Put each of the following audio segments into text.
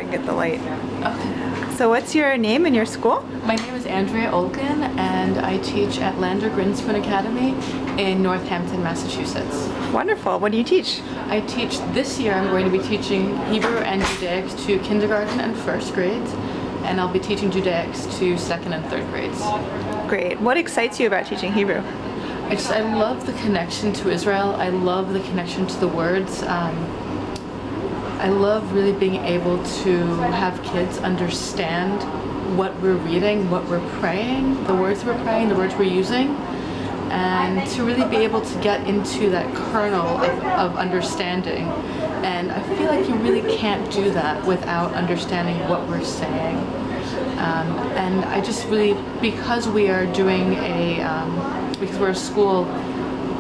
and get the light. Okay. So what's your name and your school? My name is Andrea Olkin, and I teach at Lander Grinspoon Academy in Northampton, Massachusetts. Wonderful. What do you teach? I teach this year. I'm going to be teaching Hebrew and Judaics to kindergarten and first grades, and I'll be teaching Judaics to second and third grades. Great. What excites you about teaching Hebrew? I love the connection to Israel. I love the connection to the words. I love really being able to have kids understand what we're reading, what we're praying, the words we're praying, the words we're using, and to really be able to get into that kernel of understanding. And I feel like you really can't do that without understanding what we're saying. And I just really, because we are doing because we're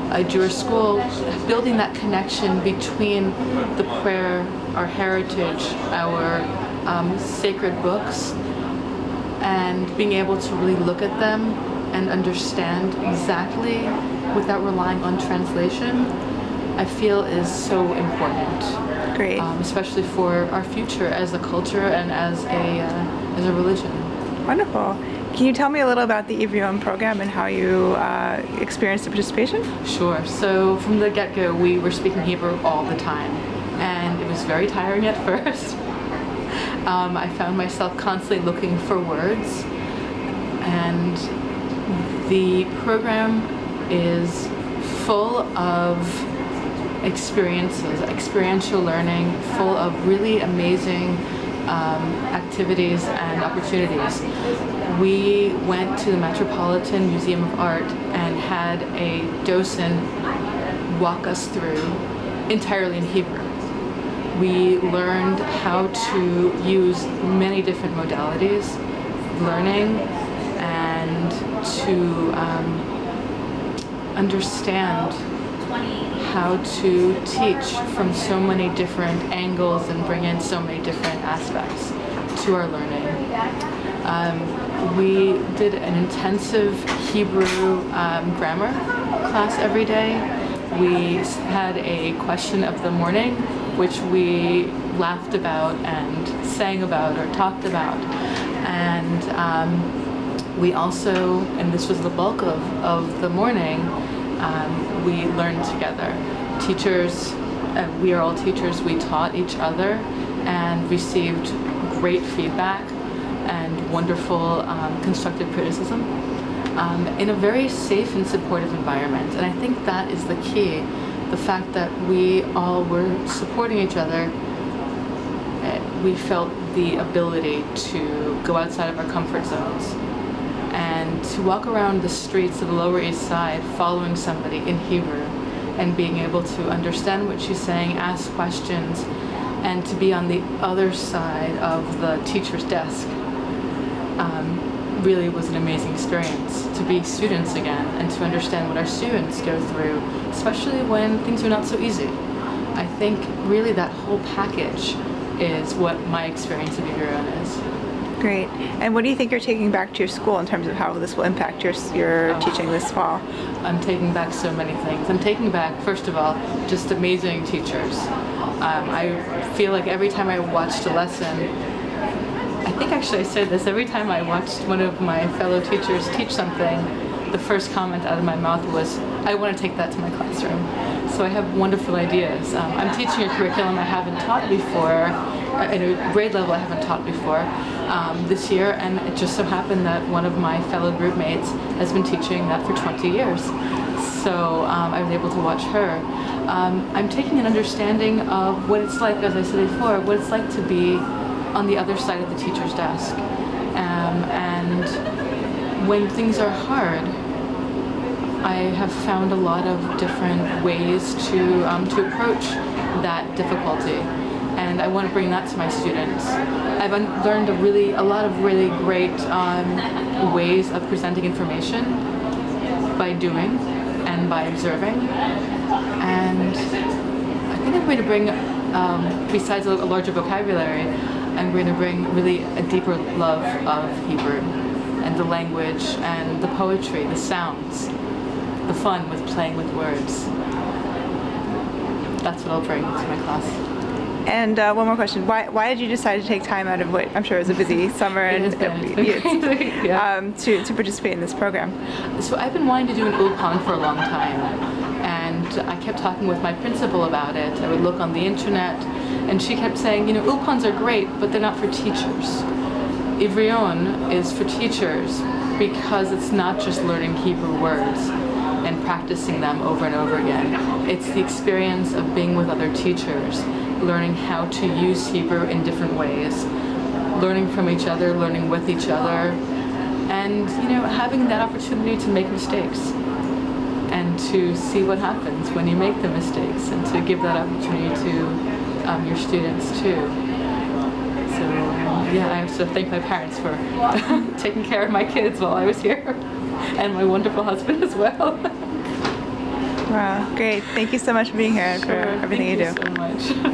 a Jewish school, building that connection between the prayer, our heritage, our sacred books, and being able to really look at them and understand exactly without relying on translation, I feel is so important. Great. Especially for our future as a culture and as a religion. Wonderful. Can you tell me a little about the Ivrion program and how you experienced the participation? Sure. So from the get-go, we were speaking Hebrew all the time, and it was very tiring at first. I found myself constantly looking for words, and the program is full of experiences, experiential learning, full of really amazing activities and opportunities. We went to the Metropolitan Museum of Art and had a docent walk us through entirely in Hebrew. We learned how to use many different modalities, learning, and to understand how to teach from so many different angles and bring in so many different aspects to our learning. We did an intensive Hebrew grammar class every day. We had a question of the morning, which we laughed about and sang about or talked about. And we also, and this was the bulk of the morning, we learned together. Teachers, we are all teachers, we taught each other and received great feedback and wonderful constructive criticism in a very safe and supportive environment. And I think that is the key, the fact that we all were supporting each other. We felt the ability to go outside of our comfort zones and to walk around the streets of the Lower East Side following somebody in Hebrew and being able to understand what she's saying, ask questions, and to be on the other side of the teacher's desk really was an amazing experience. To be students again and to understand what our students go through, especially when things are not so easy. I think really that whole package is what my experience of Ivrion is. Great. And what do you think you're taking back to your school in terms of how this will impact your teaching this fall? I'm taking back so many things. I'm taking back, first of all, just amazing teachers. I feel like every time I watched a lesson, I think actually I said this, every time I watched one of my fellow teachers teach something, the first comment out of my mouth was, I want to take that to my classroom. So I have wonderful ideas. I'm teaching a curriculum I haven't taught before, at a grade level I haven't taught before this year, and it just so happened that one of my fellow group mates has been teaching that for 20 years. So I was able to watch her. I'm taking an understanding of what it's like, as I said before, what it's like to be on the other side of the teacher's desk. And when things are hard, I have found a lot of different ways to approach that difficulty, and I want to bring that to my students. I've learned a lot of really great ways of presenting information by doing and by observing, and I think I'm going to bring, besides a larger vocabulary, I'm going to bring really a deeper love of Hebrew and the language and the poetry, the sounds, the fun with playing with words. That's what I'll bring to my class. And one more question: Why did you decide to take time out of what I'm sure was a busy summer It's been crazy, yeah. to participate in this program? So I've been wanting to do an Ulpan for a long time, and I kept talking with my principal about it. I would look on the internet, and she kept saying, Ulpans are great, but they're not for teachers. Ivrion is for teachers because it's not just learning Hebrew words and practicing them over and over again. It's the experience of being with other teachers, learning how to use Hebrew in different ways, learning from each other, learning with each other, and having that opportunity to make mistakes and to see what happens when you make the mistakes, and to give that opportunity to your students too. So yeah, I have to thank my parents for taking care of my kids while I was here, and my wonderful husband as well. Wow, great! Thank you so much for being here and for everything you do. Thank you so much.